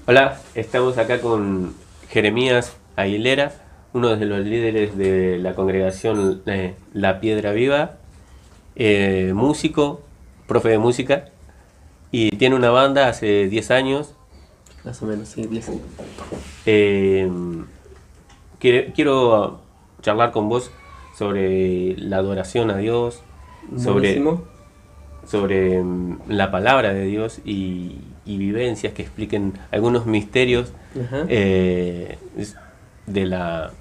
Hola, estamos acá con Jeremías Aguilera, uno de los líderes de la congregación La Piedra Viva, músico, profe de música, y tiene una banda hace 10 años. Más o menos, sí, 10 años. Eh, quiero charlar con vos sobre la adoración a Dios, sobre, Buenísimo. sobre la palabra de Dios y vivencias que expliquen algunos misterios Ajá. De la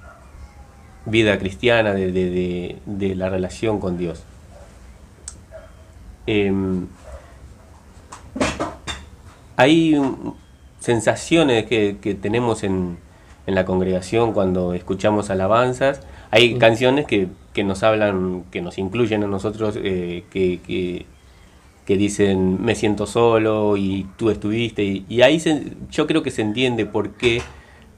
vida cristiana, de la relación con Dios. Hay sensaciones que tenemos en la congregación cuando escuchamos alabanzas. Hay canciones que nos hablan, que nos incluyen a nosotros, que dicen me siento solo y tú estuviste. Y ahí yo creo que se entiende por qué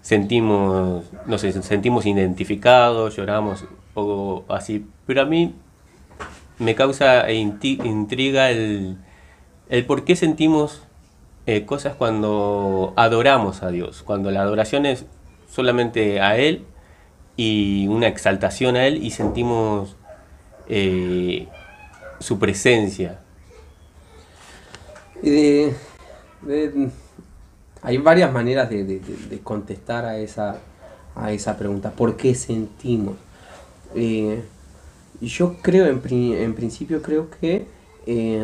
sentimos, no sé, sentimos identificados, lloramos o así. Pero a mí me causa intriga el por qué sentimos cosas cuando adoramos a Dios, cuando la adoración es solamente a Él y una exaltación a Él y sentimos su presencia. Y de- hay varias maneras de contestar a esa pregunta. ¿Por qué sentimos? Y yo creo, en principio creo que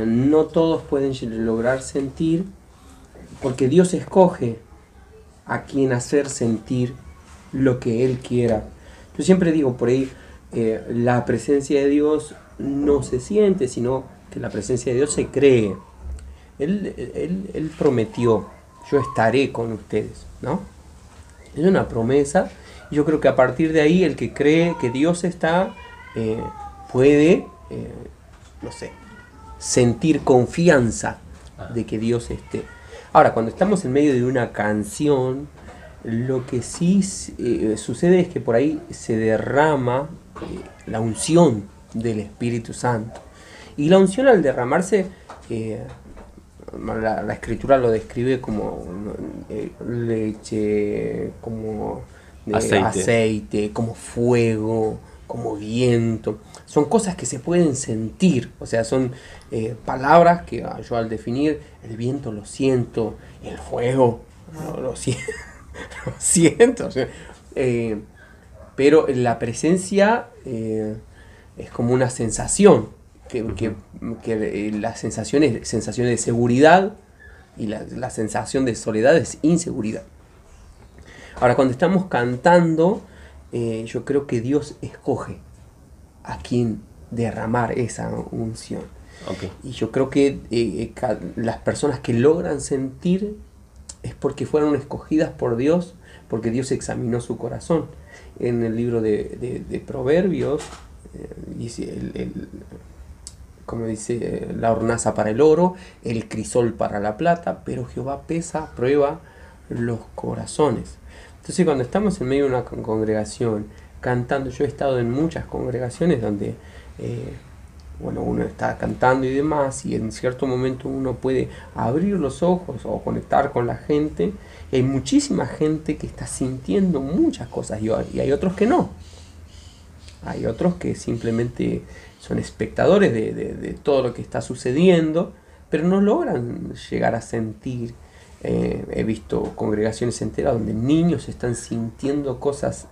no todos pueden lograr sentir, porque Dios escoge a quien hacer sentir lo que Él quiera. Yo siempre digo por ahí, la presencia de Dios no se siente, sino que la presencia de Dios se cree. Él prometió, yo estaré con ustedes, ¿no? Es una promesa. Yo creo que a partir de ahí el que cree que Dios está, puede, no sé, sentir confianza de que Dios esté. Ahora, cuando estamos en medio de una canción, lo que sí sucede es que por ahí se derrama la unción del Espíritu Santo. Y la unción, al derramarse, la escritura lo describe como leche, como aceite, como fuego, como viento. Son cosas que se pueden sentir, o sea, son palabras que yo, al definir el viento, lo siento, el fuego lo siento, lo siento, o sea, pero la presencia es como una sensación, que la sensación es sensación de seguridad, y la sensación de soledad es inseguridad. Ahora, cuando estamos cantando, yo creo que Dios escoge a quien derramar esa unción. Okay. Y yo creo que las personas que logran sentir es porque fueron escogidas por Dios, porque Dios examinó su corazón. En el libro de Proverbios, dice como dice, la hornaza para el oro, el crisol para la plata, pero Jehová prueba los corazones. Entonces, cuando estamos en medio de una congregación cantando, yo he estado en muchas congregaciones donde uno está cantando y demás, y en cierto momento uno puede abrir los ojos o conectar con la gente, y hay muchísima gente que está sintiendo muchas cosas, y hay otros que no. Hay otros que simplemente son espectadores de todo lo que está sucediendo, pero no logran llegar a sentir. He visto congregaciones enteras donde niños están sintiendo cosas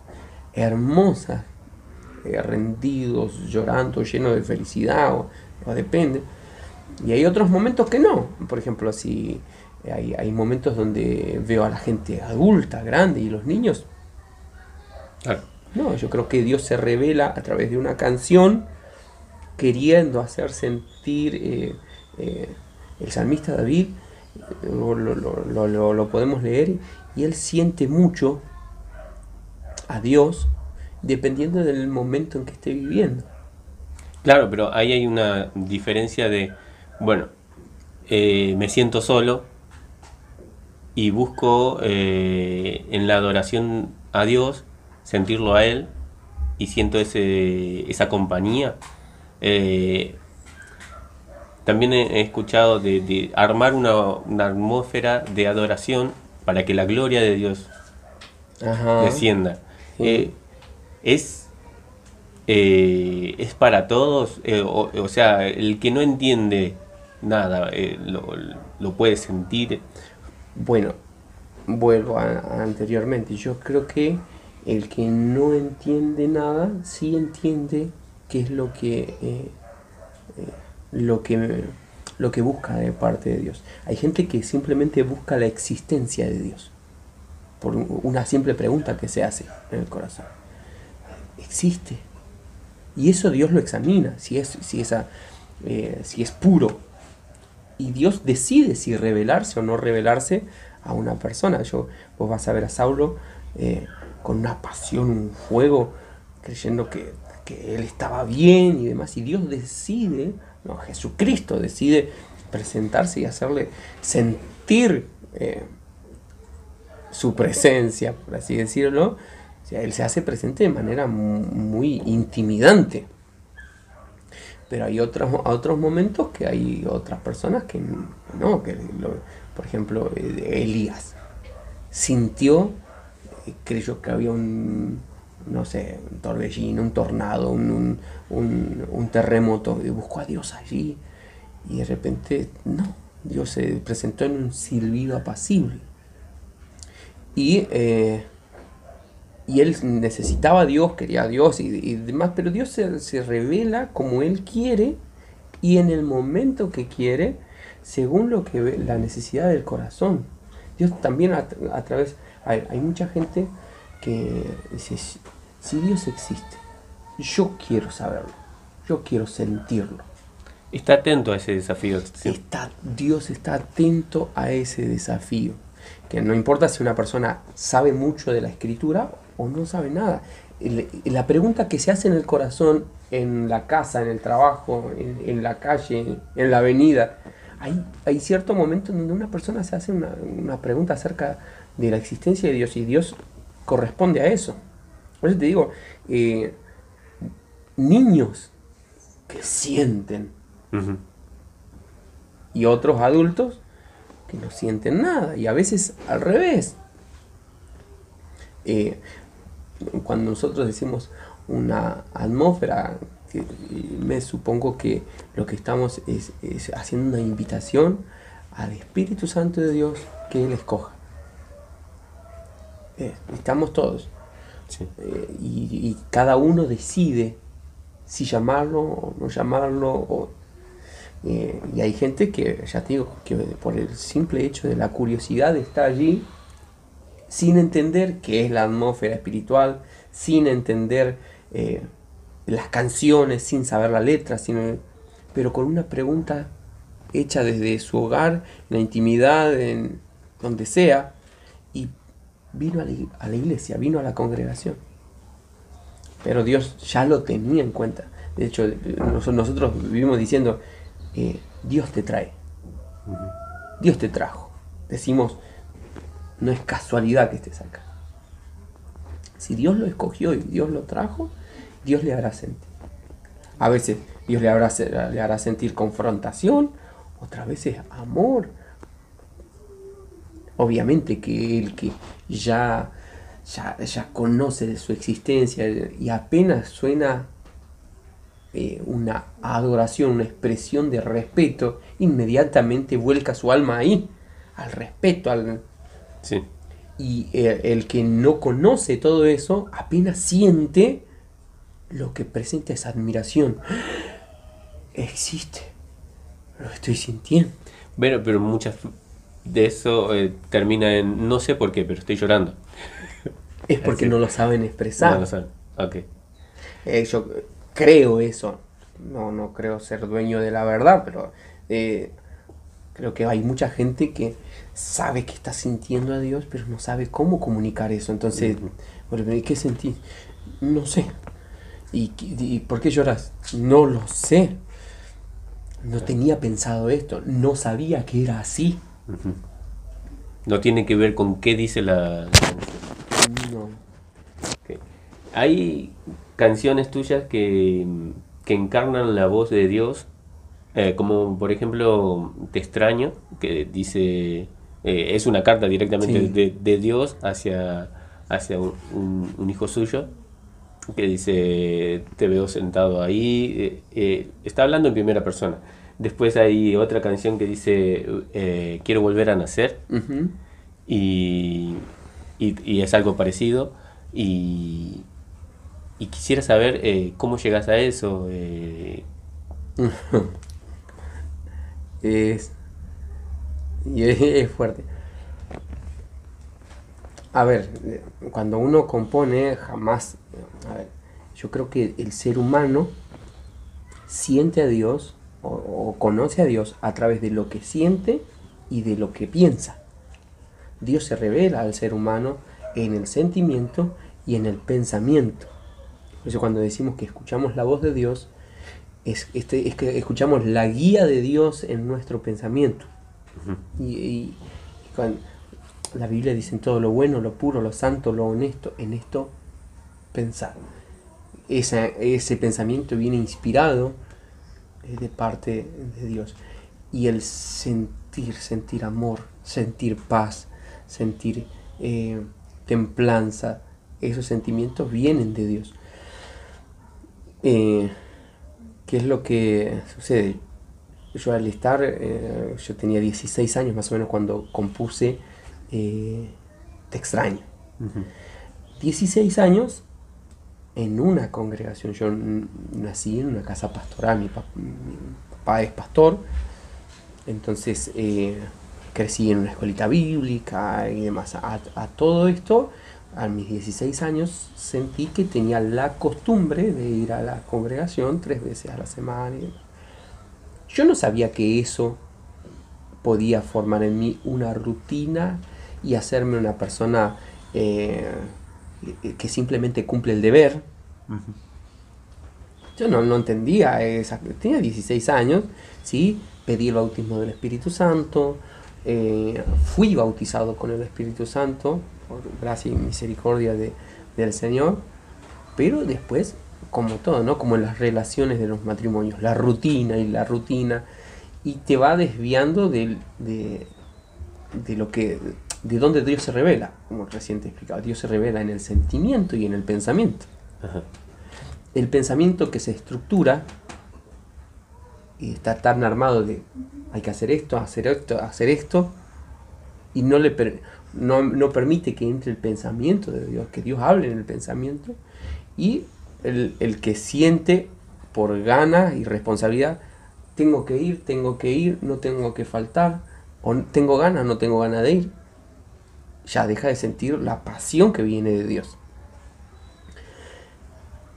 hermosas, rendidos, llorando, llenos de felicidad, o depende. Y hay otros momentos que no. Por ejemplo, si hay momentos donde veo a la gente adulta, grande, y los niños. Claro. No, yo creo que Dios se revela a través de una canción, queriendo hacer sentir. El salmista David, lo podemos leer, y él siente mucho a Dios dependiendo del momento en que esté viviendo. Claro, pero ahí hay una diferencia de, bueno, me siento solo y busco en la adoración a Dios sentirlo a Él y siento esa compañía. también he escuchado de armar una atmósfera de adoración para que la gloria de Dios Ajá, descienda. sí. Es, es para todos, o sea, el que no entiende nada lo puede sentir. Bueno, vuelvo a anteriormente. Yo creo que el que no entiende nada, sí entiende qué es lo que, lo que busca de parte de Dios. Hay gente que simplemente busca la existencia de Dios por una simple pregunta que se hace en el corazón. ¿Existe? Y eso Dios lo examina, si es puro. Y Dios decide si revelarse o no revelarse a una persona. Vos vas a ver a Saulo con una pasión, un fuego, creyendo que él estaba bien y demás. Y Dios decide, no, Jesucristo decide presentarse y hacerle sentir su presencia, por así decirlo. O sea, él se hace presente de manera muy intimidante. Pero hay otros momentos que hay otras personas que no, por ejemplo, Elías sintió, creyó que había no sé, un torbellino, un tornado, un terremoto, y buscó a Dios allí, y de repente, no, Dios se presentó en un silbido apacible. Y él necesitaba a Dios, quería a Dios y demás, pero Dios se revela como Él quiere y en el momento que quiere, según lo que ve, la necesidad del corazón. Dios también a través, hay mucha gente que dice, si Dios existe, yo quiero saberlo, yo quiero sentirlo. Está atento a ese desafío. Sí. Dios está atento a ese desafío. Que no importa si una persona sabe mucho de la escritura o no sabe nada. La pregunta que se hace en el corazón, en la casa, en el trabajo, en la calle, en la avenida, hay cierto momento en donde una persona se hace una pregunta acerca de la existencia de Dios y Dios corresponde a eso. Por eso te digo, niños que sienten Ujú. y otros adultos que no sienten nada y a veces al revés. Cuando nosotros decimos una atmósfera, me supongo que lo que estamos es haciendo una invitación al Espíritu Santo de Dios que Él escoja. Estamos todos. Sí. Y cada uno decide si llamarlo o no llamarlo. Y hay gente que, ya te digo, que por el simple hecho de la curiosidad está allí sin entender qué es la atmósfera espiritual, sin entender las canciones, sin saber la letra, pero con una pregunta hecha desde su hogar, en la intimidad, en donde sea, y vino a la iglesia, vino a la congregación. Pero Dios ya lo tenía en cuenta. De hecho, nosotros vivimos diciendo, Dios te trae, Dios te trajo. Decimos, no es casualidad que estés acá. Si Dios lo escogió y Dios lo trajo, Dios le hará sentir. A veces Dios le hará sentir confrontación, otras veces amor. Obviamente que el que ya conoce de su existencia y apenas suena una adoración, una expresión de respeto, inmediatamente vuelca su alma ahí, al respeto, Sí. y el que no conoce todo eso, apenas siente, lo que presenta es admiración. Existe, lo estoy sintiendo. Pero muchas de eso termina en no sé por qué, pero estoy llorando. Es porque Así. no lo saben expresar. No lo saben. Ok. Yo creo eso. No creo ser dueño de la verdad, pero creo que hay mucha gente que sabe que está sintiendo a Dios, pero no sabe cómo comunicar eso. Entonces, bueno, ¿qué sentí? No sé. ¿Y por qué lloras? No lo sé. No tenía pensado esto. No sabía que era así. No tiene que ver con qué dice la canción. No. Ok. Hay canciones tuyas que encarnan la voz de Dios Como por ejemplo Te extraño, que dice, es una carta directamente Sí. de Dios hacia un hijo suyo, que dice, te veo sentado ahí, está hablando en primera persona. Después hay otra canción que dice, quiero volver a nacer, Ujú. y, y es algo parecido, y, y quisiera saber cómo llegas a eso. Es, es fuerte. A ver, cuando uno compone, jamás... A ver, yo creo que el ser humano siente a Dios o conoce a Dios a través de lo que siente y de lo que piensa. Dios se revela al ser humano en el sentimiento y en el pensamiento. Por eso cuando decimos que escuchamos la voz de Dios, es que escuchamos la guía de Dios en nuestro pensamiento. Y cuando la Biblia dice en todo lo bueno, lo puro, lo santo, lo honesto, en esto pensar. Ese pensamiento viene inspirado de parte de Dios. Y el sentir amor, sentir paz, sentir templanza, esos sentimientos vienen de Dios. ¿Qué es lo que sucede? Yo al estar, yo tenía 16 años más o menos cuando compuse Te extraño. Ujú. 16 años en una congregación. Yo nací en una casa pastoral, mi papá es pastor, entonces crecí en una escuelita bíblica y demás. A todo esto, a mis 16 años, sentí que tenía la costumbre de ir a la congregación 3 veces a la semana. Yo no sabía que eso podía formar en mí una rutina y hacerme una persona que simplemente cumple el deber. Ujú. Yo no entendía, tenía 16 años, ¿sí? Pedí el bautismo del Espíritu Santo, fui bautizado con el Espíritu Santo, por gracia y misericordia del Señor, pero después, como todo, ¿no? Como en las relaciones de los matrimonios, la rutina y la rutina, y te va desviando de lo que, de donde Dios se revela, como recién te explicaba. Dios se revela en el sentimiento y en el pensamiento. Ajá. El pensamiento que se estructura y está tan armado de hay que hacer esto, hacer esto, y no permite que entre el pensamiento de Dios, que Dios hable en el pensamiento, y el que siente por gana y responsabilidad, tengo que ir, no tengo que faltar, o tengo ganas, no tengo ganas de ir, ya deja de sentir la pasión que viene de Dios.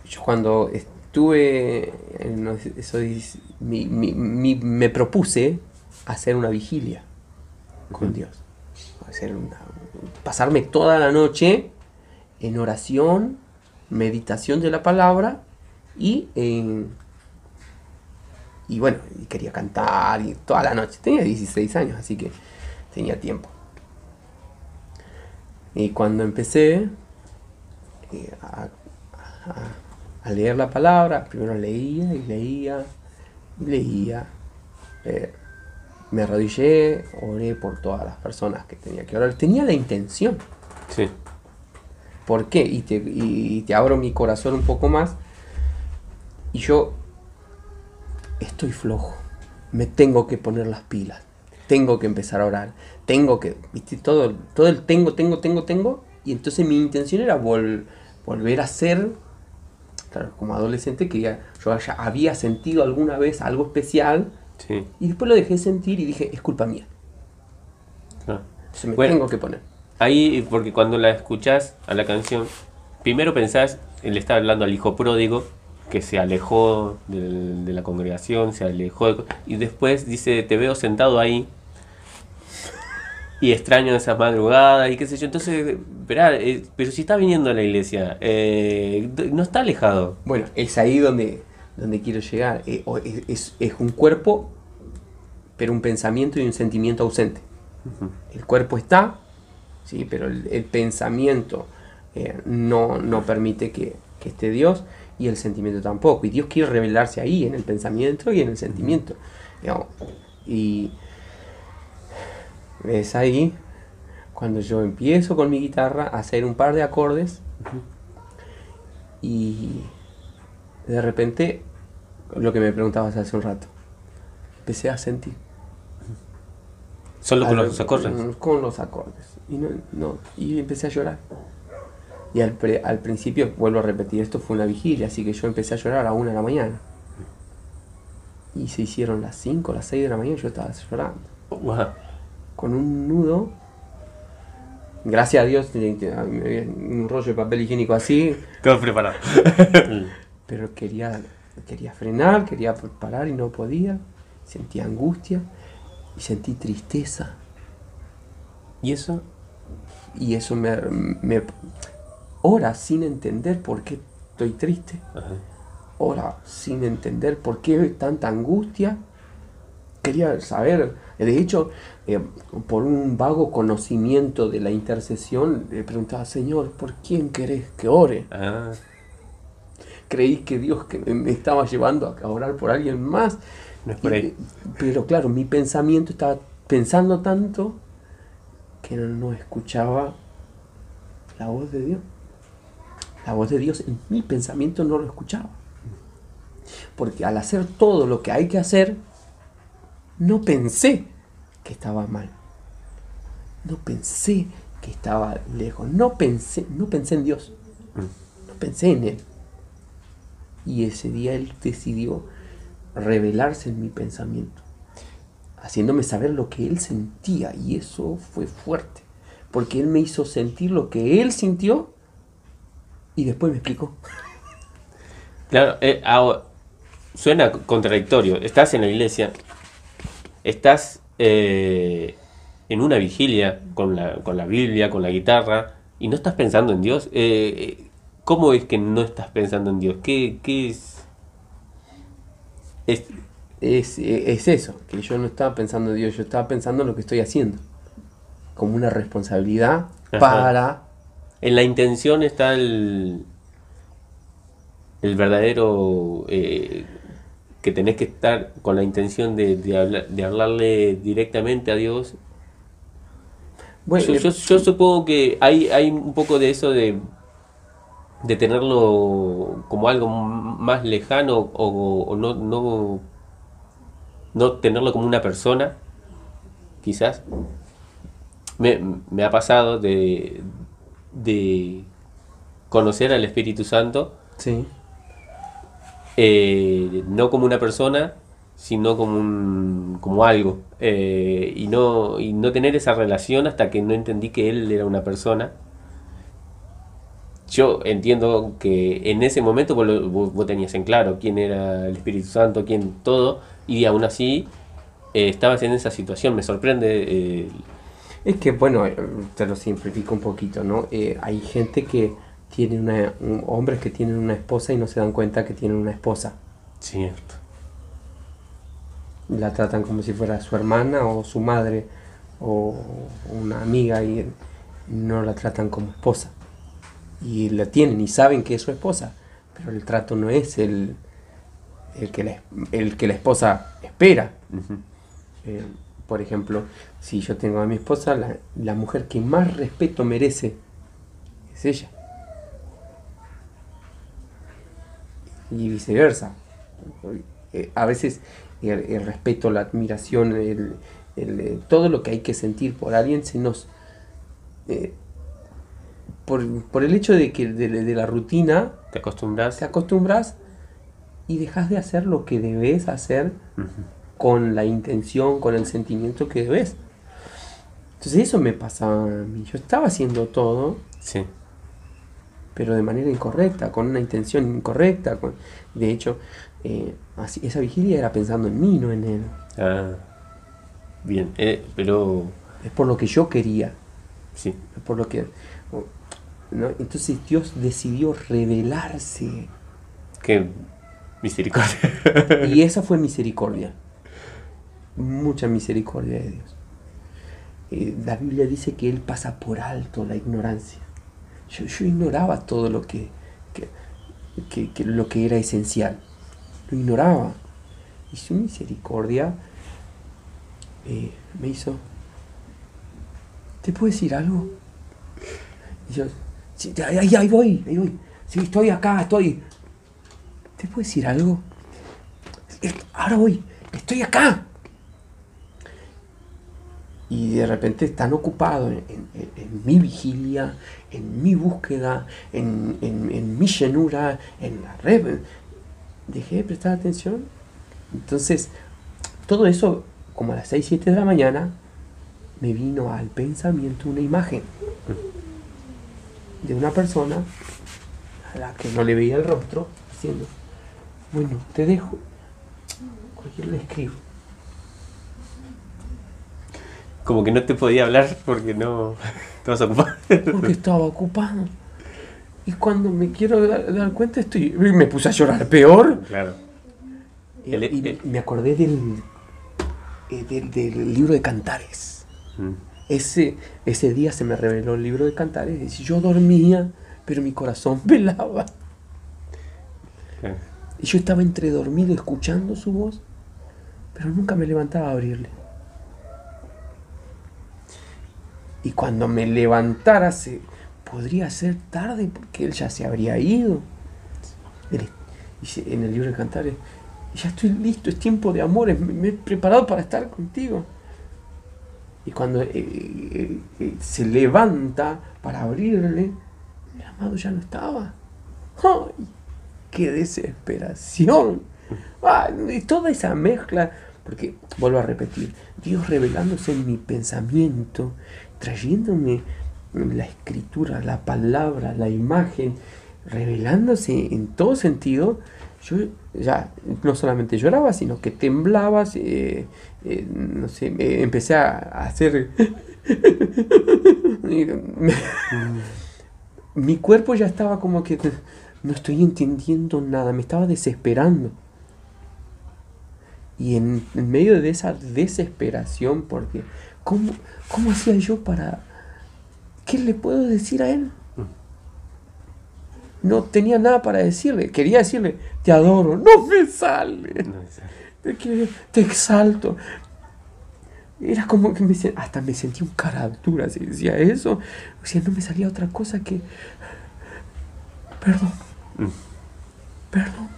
Yo cuando estuve me propuse hacer una vigilia con Dios, pasarme toda la noche en oración, meditación de la palabra y bueno, quería cantar y toda la noche. Tenía 16 años, así que tenía tiempo. Y cuando empecé a leer la palabra, primero leía y leía y leía. Me arrodillé, oré por todas las personas que tenía que orar. Tenía la intención. Sí. ¿Por qué? Y te abro mi corazón un poco más. Y yo estoy flojo. Me tengo que poner las pilas. Tengo que empezar a orar. Tengo que, ¿viste? Todo el tengo. Y entonces mi intención era volver a ser, claro, como adolescente, yo ya había sentido alguna vez algo especial. Sí. Y después lo dejé sentir y dije, es culpa mía. Claro. Entonces me Bueno, tengo que poner. ahí, porque cuando la escuchás a la canción, primero pensás, él está hablando al hijo pródigo, que se alejó de la congregación, se alejó, y después dice, te veo sentado ahí, y extraño esa madrugada, y qué sé yo. Entonces, verá, pero si está viniendo a la iglesia, no está alejado. Bueno, es ahí donde quiero llegar. Es un cuerpo, pero un pensamiento y un sentimiento ausente. El cuerpo está, ¿sí? Pero el pensamiento no permite que esté Dios. y el sentimiento tampoco. Y Dios quiere revelarse ahí, en el pensamiento y en el sentimiento. Digamos. Y es ahí cuando yo empiezo con mi guitarra a hacer un par de acordes y de repente, lo que me preguntabas hace un rato, empecé a sentir. ¿Solo con los acordes? Con los acordes. Y empecé a llorar. Y al principio, vuelvo a repetir, esto fue una vigilia, así que yo empecé a llorar a la 1 de la mañana. Y se hicieron las 5, las 6 de la mañana y yo estaba llorando. Wow. Con un nudo. Gracias a Dios, un rollo de papel higiénico así. Todo preparado. Pero quería frenar, quería parar y no podía. Sentía angustia y sentí tristeza. ¿Y eso? Y eso me horas sin entender por qué estoy triste. Ajá. Horas sin entender por qué tanta angustia. Quería saber, de hecho, por un vago conocimiento de la intercesión, le preguntaba, Señor, ¿por quién querés que ore? Ah. Creí que Dios que me estaba llevando a orar por alguien más. No es por ahí. Pero claro, mi pensamiento estaba pensando tanto que no escuchaba la voz de Dios. La voz de Dios en mi pensamiento no lo escuchaba. Porque al hacer todo lo que hay que hacer, no pensé que estaba mal. No pensé que estaba lejos. No pensé en Dios. No pensé en Él. Y ese día Él decidió revelarse en mi pensamiento, haciéndome saber lo que Él sentía. Y eso fue fuerte. Porque Él me hizo sentir lo que Él sintió y después me explicó. Claro, suena contradictorio. Estás en la iglesia, estás en una vigilia con la Biblia, con la guitarra, y no estás pensando en Dios. ¿Cómo es que no estás pensando en Dios? ¿Qué es? Es eso, que yo no estaba pensando en Dios, yo estaba pensando en lo que estoy haciendo. Como una responsabilidad. Ajá. Para... En la intención está el verdadero... que tenés que estar con la intención de hablarle directamente a Dios. Bueno, yo supongo que hay un poco de eso de tenerlo como algo más lejano o no tenerlo como una persona, quizás. Me ha pasado de conocer al Espíritu Santo. Sí. No como una persona, sino como algo, y no tener esa relación hasta que no entendí que él era una persona. Yo entiendo que en ese momento vos tenías en claro quién era el Espíritu Santo, quién todo, y aún así estabas en esa situación. Me sorprende. Es que, bueno, te lo simplifico un poquito, ¿no? Hay gente que tiene hombres que tienen una esposa y no se dan cuenta que tienen una esposa. Cierto. La tratan como si fuera su hermana o su madre o una amiga y no la tratan como esposa. Y la tienen y saben que es su esposa, pero el trato no es el que la esposa espera. Uh-huh. Por ejemplo, si yo tengo a mi esposa, la mujer que más respeto merece es ella. Y viceversa. A veces el respeto, la admiración, todo lo que hay que sentir por alguien se nos... por el hecho de que de la rutina te acostumbras y dejas de hacer lo que debes hacer. Uh-huh. Con la intención, con el sentimiento que debes. Entonces eso me pasaba a mí. Yo estaba haciendo todo, sí, pero de manera incorrecta, con una intención incorrecta. De hecho, esa vigilia era pensando en mí, no en él. Ah, bien, pero... Es por lo que yo quería. Sí. Es por lo que... ¿no? Entonces Dios decidió revelarse. Qué misericordia. Y esa fue misericordia. Mucha misericordia de Dios. La Biblia dice que Él pasa por alto la ignorancia. Yo ignoraba todo lo que que lo que era esencial. Lo ignoraba. Y su misericordia me hizo, ¿te puedo decir algo? Y yo, sí, ahí voy. Sí, estoy acá, estoy. ¿Te puedo decir algo? Ahora voy, estoy acá. Y de repente tan ocupado en mi vigilia, en mi búsqueda, en mi llenura, en la red, dejé de prestar atención. Entonces, todo eso, como a las 6, 7 de la mañana, me vino al pensamiento una imagen de una persona a la que no le veía el rostro, diciendo, bueno, te dejo, cualquier le escribo. Como que no te podía hablar porque no estabas ocupado. Porque estaba ocupado. Y cuando me quiero dar cuenta, me puse a llorar peor. Claro. Y me acordé del libro de Cantares. Ese día se me reveló el libro de Cantares. Y yo dormía, pero mi corazón velaba. Y yo estaba entre dormido escuchando su voz, pero nunca me levantaba a abrirle. Y cuando me levantara podría ser tarde porque él ya se habría ido. En el libro de Cantares, ya estoy listo, es tiempo de amores, me he preparado para estar contigo. Y cuando se levanta para abrirle, el amado ya no estaba. ¡Ay! ¡Qué desesperación! Y toda esa mezcla, porque vuelvo a repetir, Dios revelándose en mi pensamiento, trayéndome la escritura, la palabra, la imagen, revelándose en todo sentido. Yo ya no solamente lloraba, sino que temblaba, no sé, empecé a hacer... Mi cuerpo ya estaba como que no estoy entendiendo nada, me estaba desesperando. Y en medio de esa desesperación, porque ¿cómo hacía yo para... ¿Qué le puedo decir a él? No tenía nada para decirle. Quería decirle, te adoro. No me sale. Te exalto. Era como que hasta me sentía un cara dura si decía eso. O sea, no me salía otra cosa que... Perdón. Perdón.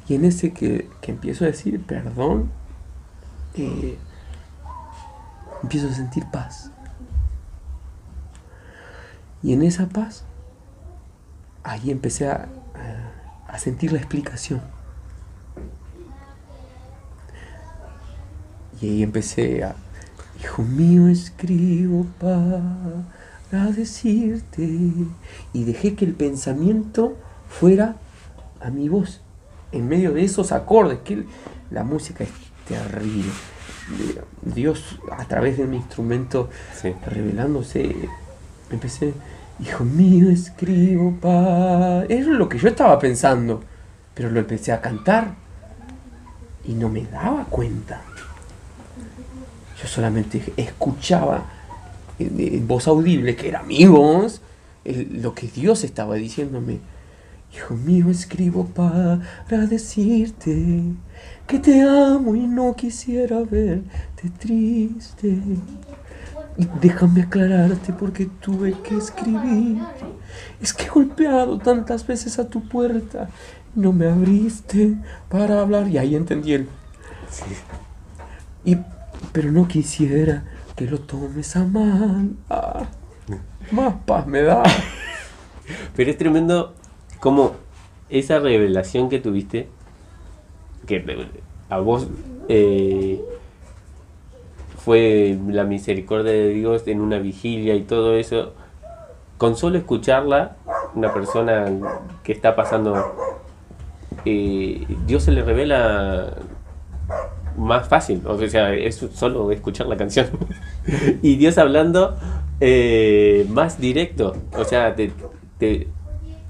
Y en ese que empiezo a decir perdón, empiezo a sentir paz. Y en esa paz, ahí empecé a sentir la explicación. Y ahí empecé hijo mío, escribo para decirte. Y dejé que el pensamiento fuera a mi voz. En medio de esos acordes, que la música es terrible. Dios, a través de un instrumento, revelándose, empecé, hijo mío, escribo para... Eso es lo que yo estaba pensando, pero lo empecé a cantar y no me daba cuenta. Yo solamente escuchaba en voz audible, que era mi voz, lo que Dios estaba diciéndome. Hijo mío, escribo para decirte que te amo y no quisiera verte triste. Y déjame aclararte porque tuve que escribir. Es que he golpeado tantas veces a tu puerta, no me abriste para hablar. Y ahí entendí pero no quisiera que lo tomes a mal. Más paz me da. Pero es tremendo como esa revelación que tuviste, que a vos fue la misericordia de Dios en una vigilia y todo eso, con solo escucharla, una persona que está pasando, Dios se le revela más fácil, o sea, es solo escuchar la canción y Dios hablando más directo, o sea,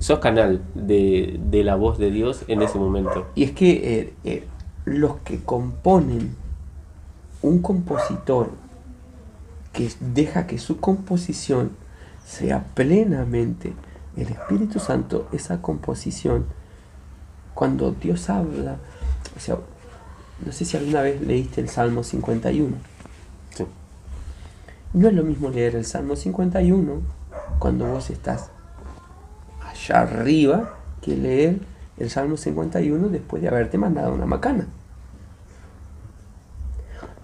sos canal de la voz de Dios en ese momento. Y es que los que componen, un compositor que deja que su composición sea plenamente El Espíritu Santo, esa composición, cuando Dios habla, o sea, no sé si alguna vez leíste el Salmo 51. Sí. No es lo mismo leer el Salmo 51 cuando vos estás allá arriba que leer el Salmo 51 después de haberte mandado una macana.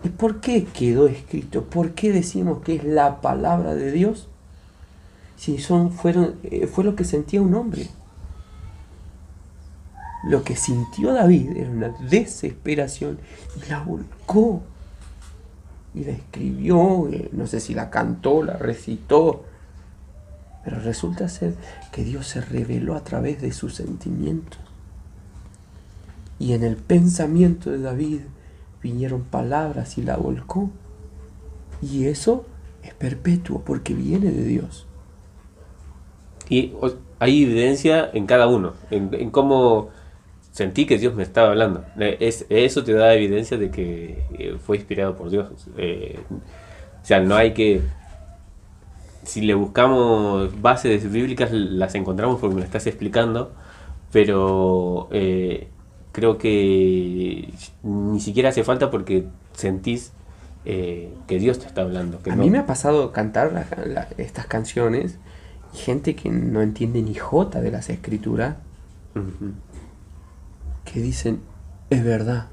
¿Y por qué quedó escrito? ¿Por qué decimos que es la palabra de Dios? Si fue lo que sentía un hombre. Lo que sintió David era una desesperación y la volcó y la escribió, no sé si la cantó, la recitó, pero resulta ser que Dios se reveló a través de sus sentimientos. Y en el pensamiento de David vinieron palabras y la volcó. Y eso es perpetuo porque viene de Dios. Y hay evidencia en cada uno, en cómo sentí que Dios me estaba hablando. Eso te da evidencia de que fue inspirado por Dios. O sea, no hay que... Si le buscamos bases bíblicas, las encontramos porque me lo estás explicando, pero creo que ni siquiera hace falta porque sentís que Dios te está hablando. Que A no... mí me ha pasado cantar estas canciones y gente que no entiende ni jota de las escrituras, Uh-huh. que dicen, es verdad.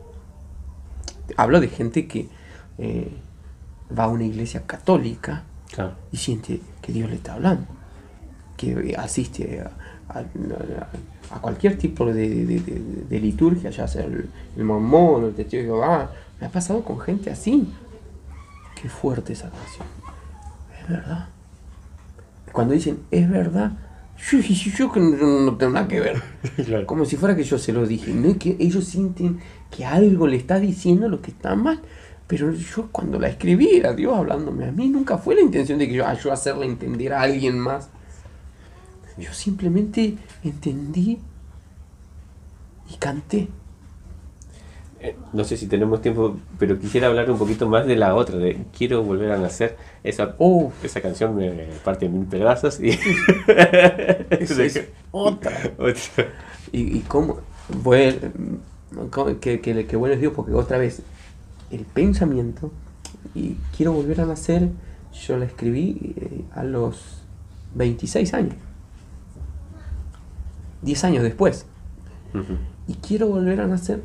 Hablo de gente que va a una iglesia católica, Claro. y siente que Dios le está hablando, que asiste a cualquier tipo de liturgia, ya sea el mormón o el testigo de Jehová. Me ha pasado con gente así. Qué fuerte esa canción. Es verdad. Cuando dicen, es verdad, yo que no tengo nada que ver. Claro. Como si fuera que yo se lo dije. No es que ellos sienten que algo le está diciendo lo que está mal. Pero yo cuando la escribí era Dios hablándome a mí. Nunca fue la intención de que yo hacerle entender a alguien más. Yo simplemente entendí y canté. No sé si tenemos tiempo, pero quisiera hablar un poquito más de la otra, de Quiero volver a nacer. Esa canción me parte en mil pedazos y... Esa es otra. Otra. Y cómo... Que bueno es Dios, porque otra vez el pensamiento y quiero volver a nacer, yo la escribí a los 26 años, 10 años después. Uh-huh. Y quiero volver a nacer,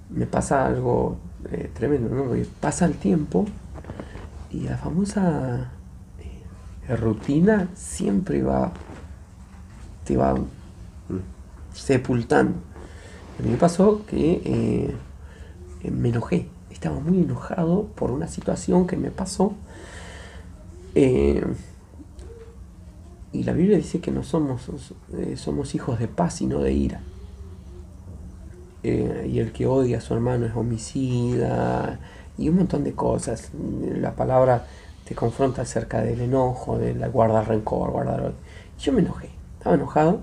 me pasa algo tremendo, ¿no? Porque pasa el tiempo y la famosa rutina siempre te va sepultando. A mí me pasó que me enojé, estaba muy enojado por una situación que me pasó, y la Biblia dice que no somos hijos de paz y no de ira, y el que odia a su hermano es homicida y un montón de cosas. La palabra te confronta acerca del enojo, de la guardar rencor, yo me enojé, estaba enojado,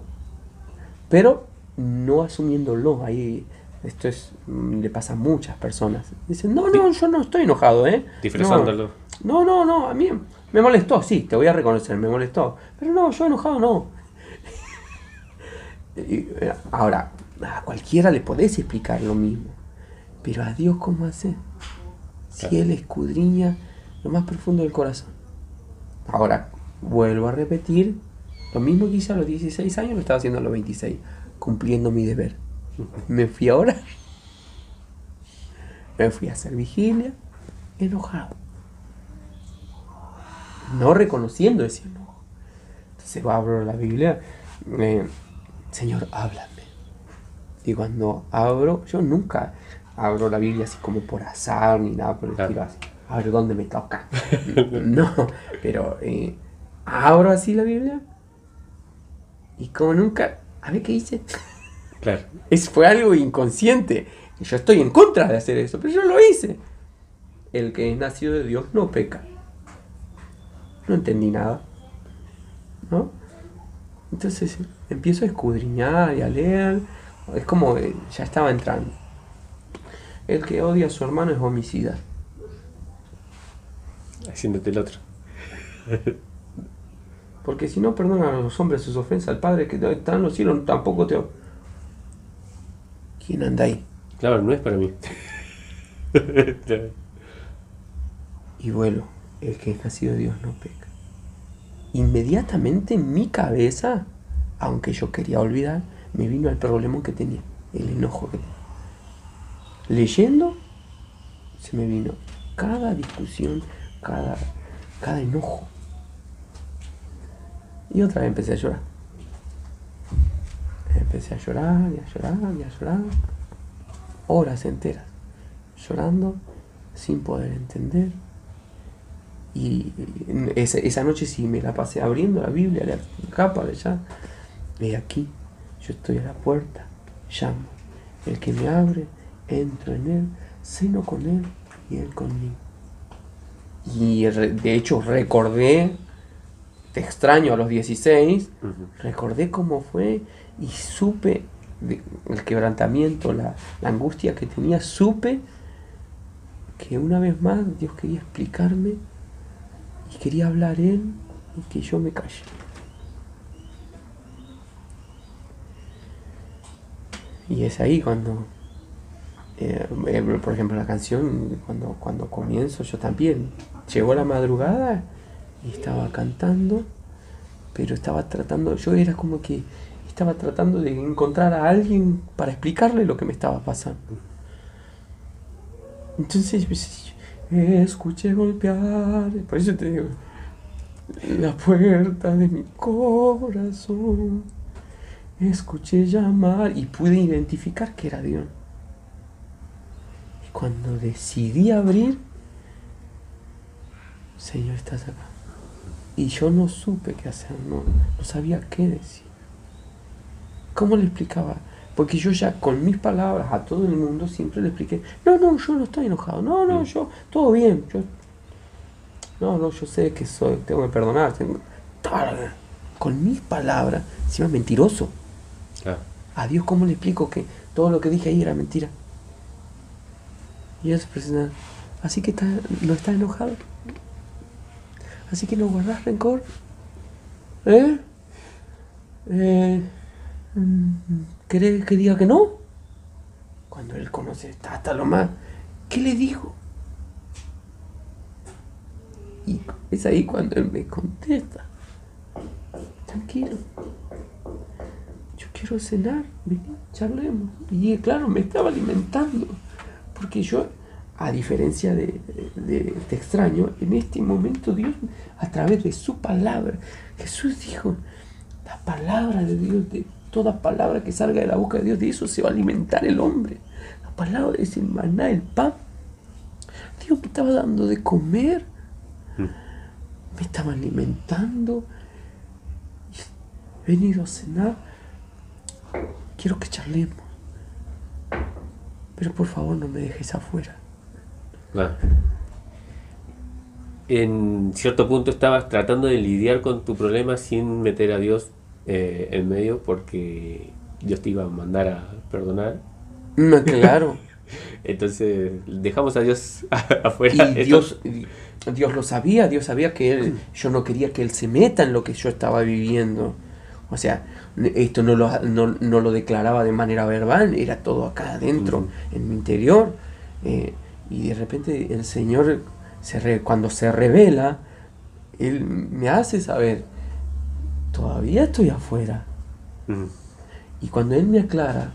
pero no asumiéndolo. Ahí esto le pasa a muchas personas. Dicen, no, yo no estoy enojado, Disfrazándolo. No, a mí me molestó, sí, te voy a reconocer, me molestó. Pero no, yo enojado no. Ahora, a cualquiera le podés explicar lo mismo. Pero a Dios, ¿cómo hace? Si Él escudriña lo más profundo del corazón. Ahora, vuelvo a repetir, lo mismo que hice a los 16 años, lo estaba haciendo a los 26. Cumpliendo mi deber. Me fui a orar. Me fui a hacer vigilia. Enojado. No reconociendo ese enojo. Entonces abro la Biblia. Señor, háblame. Y cuando abro, yo nunca abro la Biblia así como por azar ni nada por el estilo así. A ver dónde me toca. No, pero abro así la Biblia. Y como nunca... A ver qué hice. Claro. Fue algo inconsciente. Yo estoy en contra de hacer eso, pero yo lo hice. El que es nacido de Dios no peca. No entendí nada, ¿no? Entonces empiezo a escudriñar y a leer. Es como ya estaba entrando. El que odia a su hermano es homicida. Haciéndote el otro. Porque si no perdonan a los hombres sus ofensas, al Padre que está en los cielos tampoco te... ¿Quién anda ahí? Claro, no es para mí. Y vuelo, el que es nacido de Dios no peca. Inmediatamente en mi cabeza, aunque yo quería olvidar, me vino el problema que tenía, el enojo que tenía. Leyendo, se me vino cada discusión, cada enojo. Y otra vez empecé a llorar. Empecé a llorar, y a llorar, y a llorar. Horas enteras. Llorando, sin poder entender. Y esa noche sí me la pasé abriendo la Biblia, la capa de allá. Y aquí, yo estoy a la puerta, llamo. El que me abre, entro en él, ceno con él y él conmigo. Y de hecho recordé, te extraño a los 16, recordé cómo fue y supe el quebrantamiento, la angustia que tenía, supe que una vez más Dios quería explicarme y quería hablar Él y que yo me calle. Y es ahí cuando, por ejemplo, la canción, cuando comienzo, yo también, llegó la madrugada y estaba cantando, pero yo era como que estaba tratando de encontrar a alguien para explicarle lo que me estaba pasando. Entonces escuché golpear, por eso te digo, la puerta de mi corazón, escuché llamar y pude identificar que era Dios. Y cuando decidí abrir, Señor, estás acá. Y yo no supe qué hacer, no sabía qué decir. ¿Cómo le explicaba? Porque yo ya con mis palabras a todo el mundo siempre le expliqué, no, yo no estoy enojado, no, yo, todo bien, yo sé que tengo que perdonar, con mis palabras, encima mentiroso. Claro. A Dios, ¿cómo le explico que todo lo que dije ahí era mentira? Y él se presenta, así que no está enojado, así que no guardás rencor, ¿querés que diga que no? Cuando él conoce hasta lo más, ¿qué le dijo? Y es ahí cuando él me contesta, tranquilo, yo quiero cenar, vení, charlemos. Y claro, me estaba alimentando, porque yo, a diferencia de este extraño, en este momento Dios, a través de su palabra, Jesús dijo, la palabra de Dios, de toda palabra que salga de la boca de Dios, de eso se va a alimentar el hombre. La palabra es el maná, el pan. Dios me estaba dando de comer, me estaba alimentando, he venido a cenar, quiero que charlemos, pero por favor no me dejes afuera. Claro. En cierto punto estabas tratando de lidiar con tu problema sin meter a Dios en medio, porque Dios te iba a mandar a perdonar. No, claro. Entonces dejamos a Dios afuera. Y Dios lo sabía, Dios sabía que yo no quería que Él se meta en lo que yo estaba viviendo. O sea, esto no lo declaraba de manera verbal, era todo acá adentro, en mi interior. Y de repente el Señor, cuando se revela, Él me hace saber, todavía estoy afuera. Y cuando Él me aclara,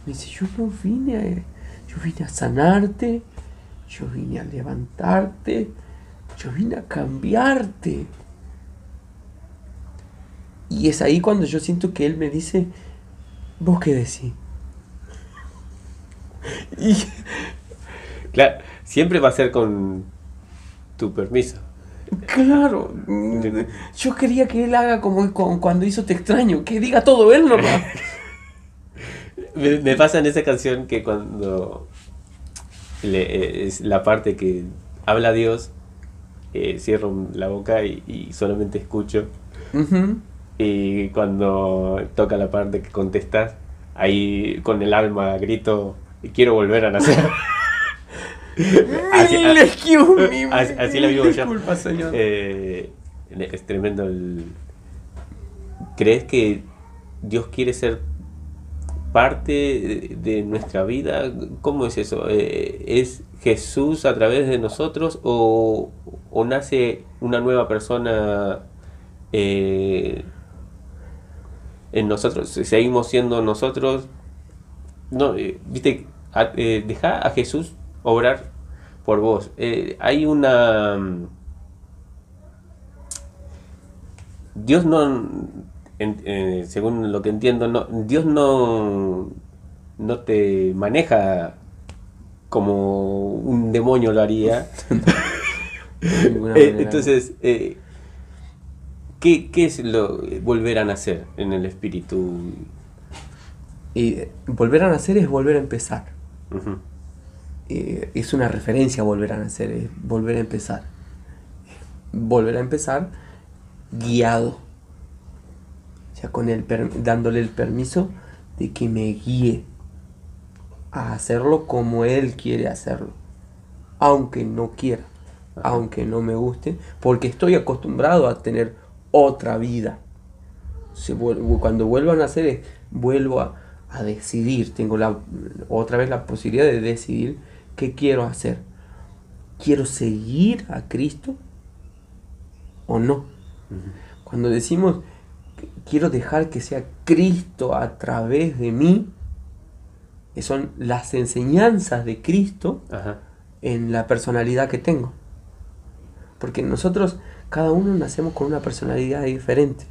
me dice, yo vine a sanarte, yo vine a levantarte, yo vine a cambiarte. Y es ahí cuando yo siento que Él me dice, ¿vos qué decís? Y claro, siempre va a ser con tu permiso. claro, yo quería que Él haga como cuando hizo Te extraño, que diga todo Él nomás. Me pasa en esa canción que cuando es la parte que habla Dios, cierro la boca y solamente escucho. Y cuando toca la parte que contestas, ahí con el alma grito, quiero volver a nacer. Así la vivo yo. Disculpa, Señor. es tremendo ¿Crees que Dios quiere ser parte de nuestra vida? ¿Cómo es eso? ¿Es Jesús a través de nosotros o nace una nueva persona en nosotros? ¿Seguimos siendo nosotros? No, viste, deja a Jesús obrar por vos. Hay una... Dios no, según lo que entiendo, Dios no te maneja como un demonio lo haría. De ninguna manera. Entonces, ¿qué es lo volver a nacer en el espíritu? Y volver a nacer es volver a empezar. Ujú. Es una referencia a volver a nacer, es volver a empezar. Volver a empezar guiado. O sea, dándole el permiso de que me guíe a hacerlo como Él quiere hacerlo. Aunque no quiera, aunque no me guste, porque estoy acostumbrado a tener otra vida. Cuando vuelvo a nacer, vuelvo a decidir. Tengo otra vez la posibilidad de decidir qué quiero hacer. ¿Quiero seguir a Cristo o no? Cuando decimos quiero dejar que sea Cristo a través de mí, son las enseñanzas de Cristo Ajá. en la personalidad que tengo. Porque nosotros, cada uno nacemos con una personalidad diferente.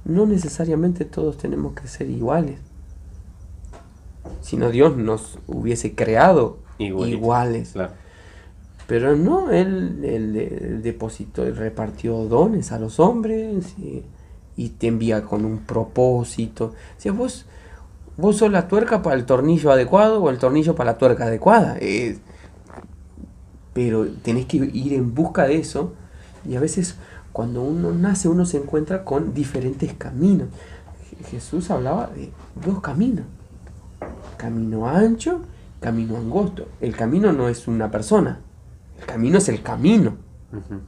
No necesariamente todos tenemos que ser iguales. Si no, Dios nos hubiese creado iguales. Claro. Pero no, Él depositó, Él repartió dones a los hombres y te envía con un propósito. O sea, vos sos la tuerca para el tornillo adecuado o el tornillo para la tuerca adecuada. Pero tenés que ir en busca de eso. Y a veces cuando uno nace, uno se encuentra con diferentes caminos. Jesús hablaba de dos caminos. Camino ancho, camino angosto. El camino no es una persona. El camino es el camino. Uh-huh.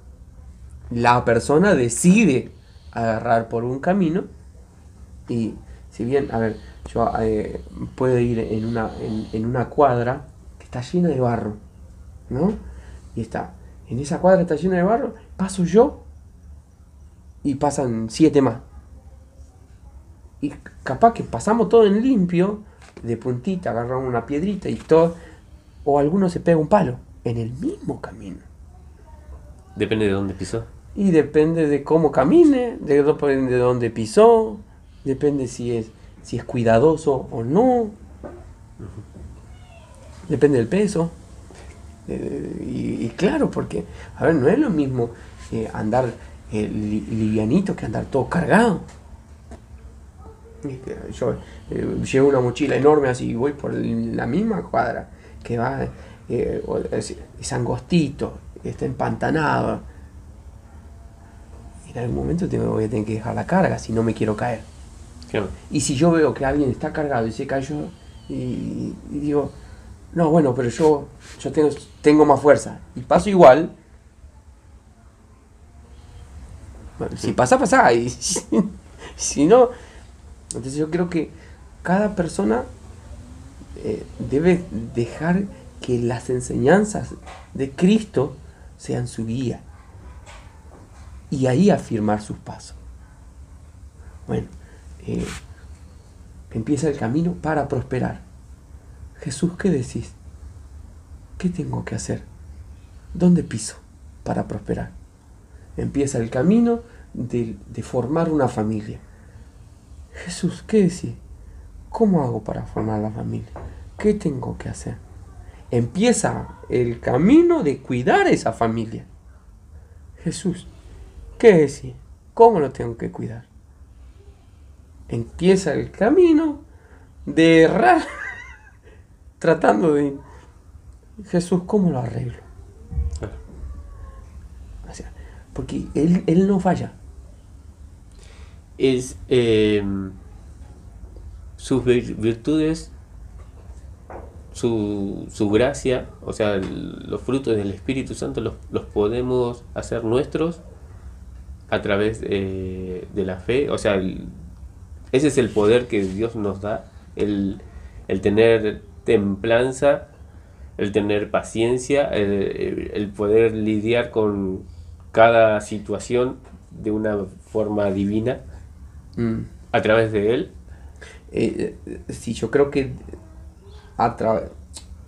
La persona decide agarrar por un camino y si bien, a ver, yo puedo ir en una cuadra que está llena de barro, ¿no? Y en esa cuadra está llena de barro, paso yo y pasan 7 más. Y capaz que pasamos todo en limpio, de puntita, agarramos una piedrita y todo, o alguno se pega un palo en el mismo camino. Depende de dónde pisó. Y depende de cómo camine, depende de dónde pisó, depende si es cuidadoso o no. Uh-huh. Depende del peso. Y claro, porque, a ver, no es lo mismo andar livianito que andar todo cargado. Yo llevo una mochila enorme así y voy por la misma cuadra que va, es angostito, está empantanado. En algún momento voy a tener que dejar la carga si no me quiero caer. Claro. Y si yo veo que alguien está cargado y se cayó y digo, no, bueno, pero yo tengo más fuerza y paso igual. Bueno, si pasa y si no, entonces yo creo que cada persona debe dejar que las enseñanzas de Cristo sean su guía y ahí afirmar sus pasos. Bueno, empieza el camino para prosperar. Jesús, ¿qué decís? ¿Qué tengo que hacer? ¿Dónde piso para prosperar? Empieza el camino de formar una familia. Jesús, ¿qué decís? ¿Cómo hago para formar la familia? ¿Qué tengo que hacer? Empieza el camino de cuidar esa familia. Jesús, ¿qué decís? ¿Cómo lo tengo que cuidar? Empieza el camino de errar tratando de... Jesús, ¿cómo lo arreglo? O sea, porque él no falla. Es sus virtudes, su gracia, o sea, los frutos del Espíritu Santo los podemos hacer nuestros a través de la fe. O sea, ese es el poder que Dios nos da, el tener templanza, el tener paciencia, el poder lidiar con cada situación de una forma divina Mm. a través de Él. Sí, yo creo que a través,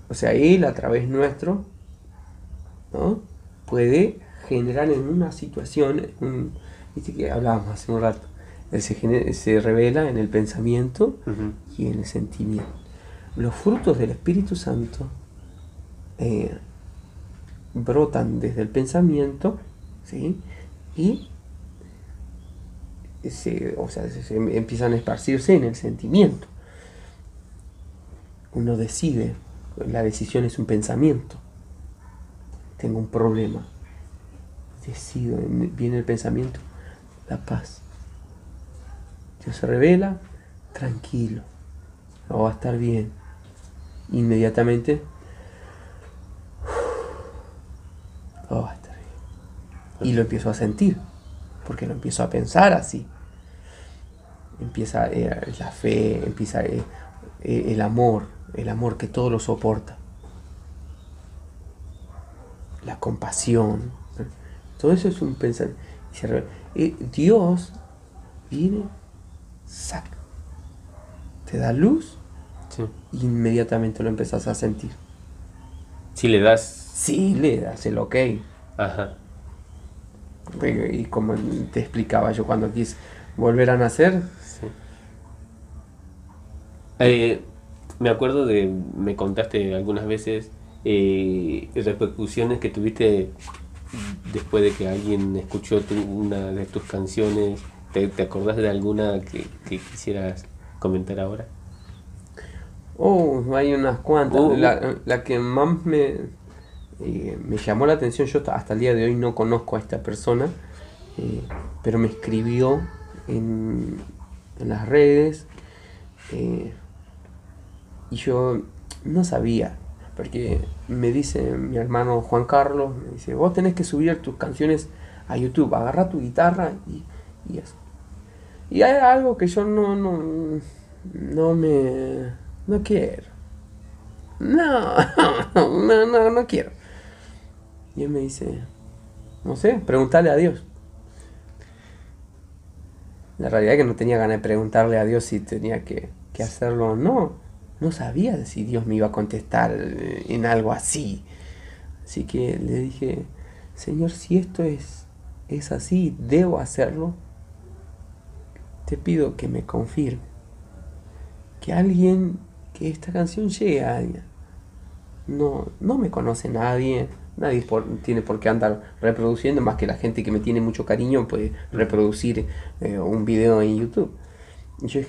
o sea, Él a través nuestro, ¿no? Puede generar en una situación, viste que hablábamos hace un rato, Él se revela en el pensamiento Ujú. y en el sentimiento. Los frutos del Espíritu Santo brotan desde el pensamiento, ¿sí? Y se empiezan a esparcirse en el sentimiento. Uno decide, la decisión es un pensamiento. Tengo un problema, decido, viene el pensamiento, la paz. Dios se revela, tranquilo, todo va a estar bien. Inmediatamente, todo va a estar bien. Y lo empiezo a sentir, porque lo empiezo a pensar así. Empieza la fe, empieza el amor que todo lo soporta. La compasión. Todo eso es un pensamiento. Dios viene, saca, te da luz, Sí. e inmediatamente lo empezás a sentir. Si le das... Sí, le das el ok. Ajá. Y como te explicaba yo cuando quise volver a nacer, Sí. Me acuerdo me contaste algunas veces repercusiones que tuviste después de que alguien escuchó una de tus canciones. ¿Te acordás de alguna que quisieras comentar ahora? hay unas cuantas. Uh, uh, La que más me llamó la atención, yo hasta el día de hoy no conozco a esta persona, pero me escribió en las redes, y yo no sabía, porque me dice mi hermano Juan Carlos, me dice, vos tenés que subir tus canciones a YouTube, agarra tu guitarra y eso. Y hay algo que yo no quiero. No, no quiero. Y él me dice, no sé, preguntarle a Dios. La realidad es que no tenía ganas de preguntarle a Dios si tenía que hacerlo o no. No sabía si Dios me iba a contestar en algo así. Así que le dije, Señor, si esto es así, debo hacerlo. Te pido que me confirme. Que esta canción llegue a alguien. No me conoce nadie. Nadie tiene por qué andar reproduciendo, más que la gente que me tiene mucho cariño puede reproducir un video en YouTube. Yo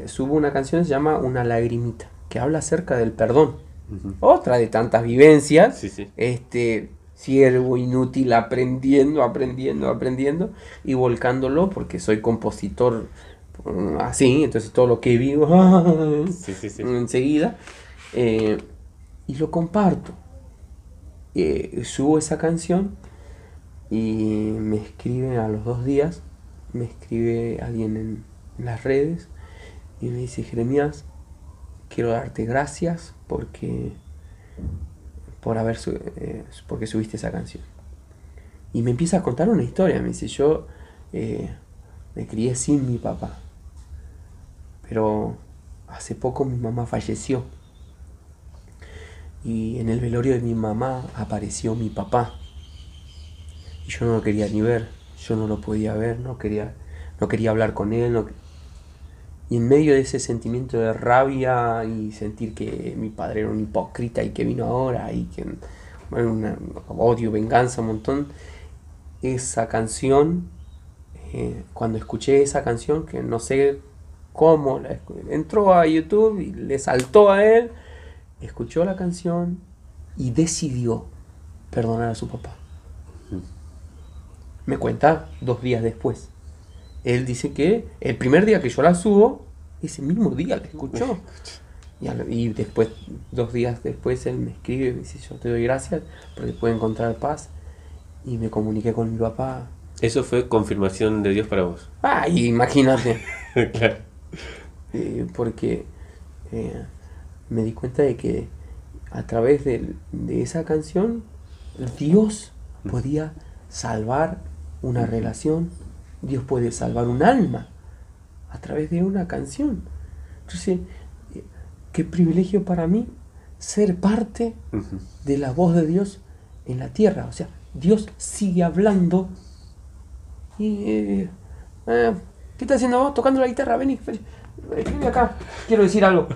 subo una canción que se llama Una lagrimita, que habla acerca del perdón. uh-huh. Otra de tantas vivencias, Sí, sí. siervo inútil aprendiendo y volcándolo, porque soy compositor así, entonces todo lo que vivo Sí, sí, sí. enseguida, y lo comparto. Subo esa canción y me escribe a los 2 días, me escribe alguien en las redes y me dice, Jeremías, quiero darte gracias porque subiste esa canción. Y me empieza a contar una historia, me dice, yo me crié sin mi papá, pero hace poco mi mamá falleció. Y en el velorio de mi mamá apareció mi papá. Y yo no lo quería ni ver, yo no lo podía ver, no quería hablar con él. Y en medio de ese sentimiento de rabia y sentir que mi padre era un hipócrita y que vino ahora y que, bueno, odio, venganza, un montón, esa canción, cuando escuché esa canción, que no sé cómo, entró a YouTube y le saltó a él, escuchó la canción y decidió perdonar a su papá. Me cuenta 2 días después. Él dice que el primer día que yo la subo, ese mismo día la escuchó. Y después, 2 días después, él me escribe y me dice, yo te doy gracias porque pude encontrar paz. Y me comuniqué con mi papá. Eso fue confirmación de Dios para vos. Ah, imagínate. Claro. Porque me di cuenta de que a través de esa canción Dios podía salvar una relación, Dios puede salvar un alma a través de una canción. Entonces, qué privilegio para mí ser parte de la voz de Dios en la tierra. O sea, Dios sigue hablando y... ¿qué estás haciendo vos? Tocando la guitarra, vení, escribe acá, quiero decir algo.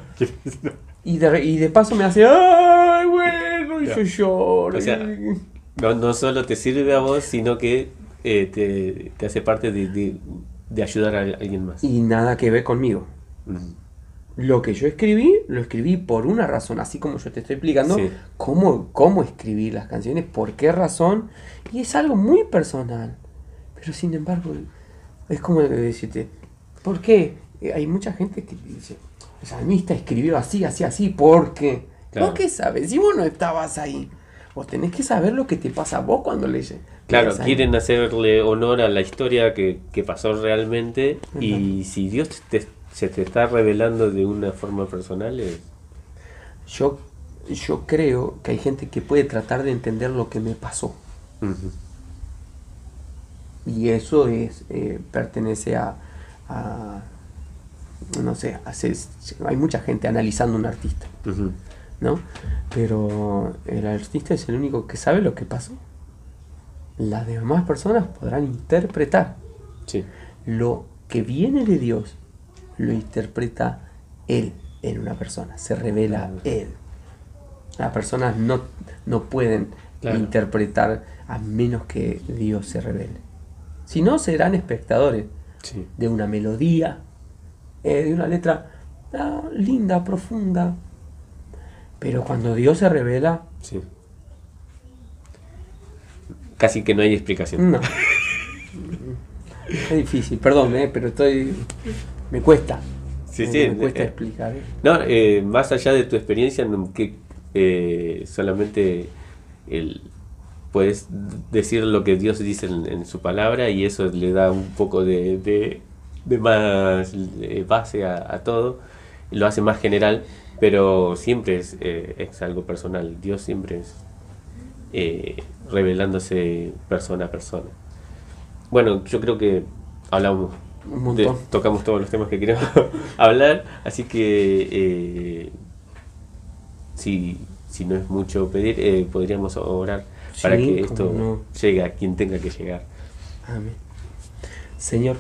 Y de paso me hace, ¡ay, bueno! Y yo lloro. O sea, no solo te sirve a vos, sino que te hace parte de ayudar a alguien más. Y nada que ver conmigo. Lo que yo escribí, lo escribí por una razón, así como yo te estoy explicando Sí. cómo escribí las canciones, por qué razón, y es algo muy personal. Pero sin embargo, es como decirte, ¿por qué? Hay mucha gente que dice, el salmista escribió así, así, así, ¿por qué? Claro. ¿Vos qué sabes? Si vos no estabas ahí, vos tenés que saber lo que te pasa a vos cuando lees. Claro, lees ahí. quieren hacerle honor a la historia que pasó realmente, y si Dios se te está revelando de una forma personal, Yo creo que hay gente que puede tratar de entender lo que me pasó. Y eso pertenece a no sé, hay mucha gente analizando un artista, ¿no? Pero el artista es el único que sabe lo que pasó. Las demás personas podrán interpretar. sí. Lo que viene de Dios lo interpreta Él en una persona, se revela Él. Las personas no pueden interpretar a menos que Dios se revele. Si no, serán espectadores de una melodía, de una letra linda, profunda. Pero cuando Dios se revela... Sí. Casi que no hay explicación. No. Es difícil, perdón, pero me cuesta. Sí, Me cuesta explicar. No, más allá de tu experiencia, que solamente puedes decir lo que Dios dice en su palabra, y eso le da un poco de más base a todo, lo hace más general, pero siempre es algo personal. Dios siempre es revelándose persona a persona. Bueno, yo creo que hablamos Un montón. tocamos todos los temas que queremos hablar, así que si no es mucho pedir, podríamos orar para que esto llegue a quien tenga que llegar. Amén. Señor,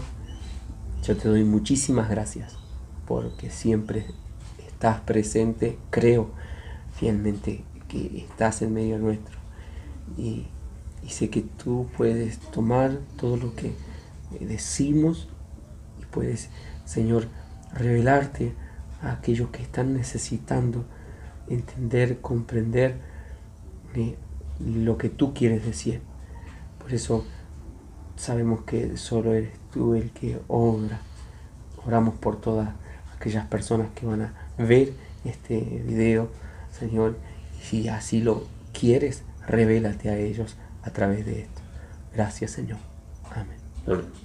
yo te doy muchísimas gracias porque siempre estás presente, creo fielmente que estás en medio nuestro, y sé que tú puedes tomar todo lo que decimos y puedes, Señor, revelarte a aquellos que están necesitando entender, comprender lo que tú quieres decir. Por eso sabemos que solo eres tú el que obra. Oramos por todas aquellas personas que van a ver este video, Señor, y si así lo quieres, revélate a ellos a través de esto. Gracias, Señor. Amén. Bueno.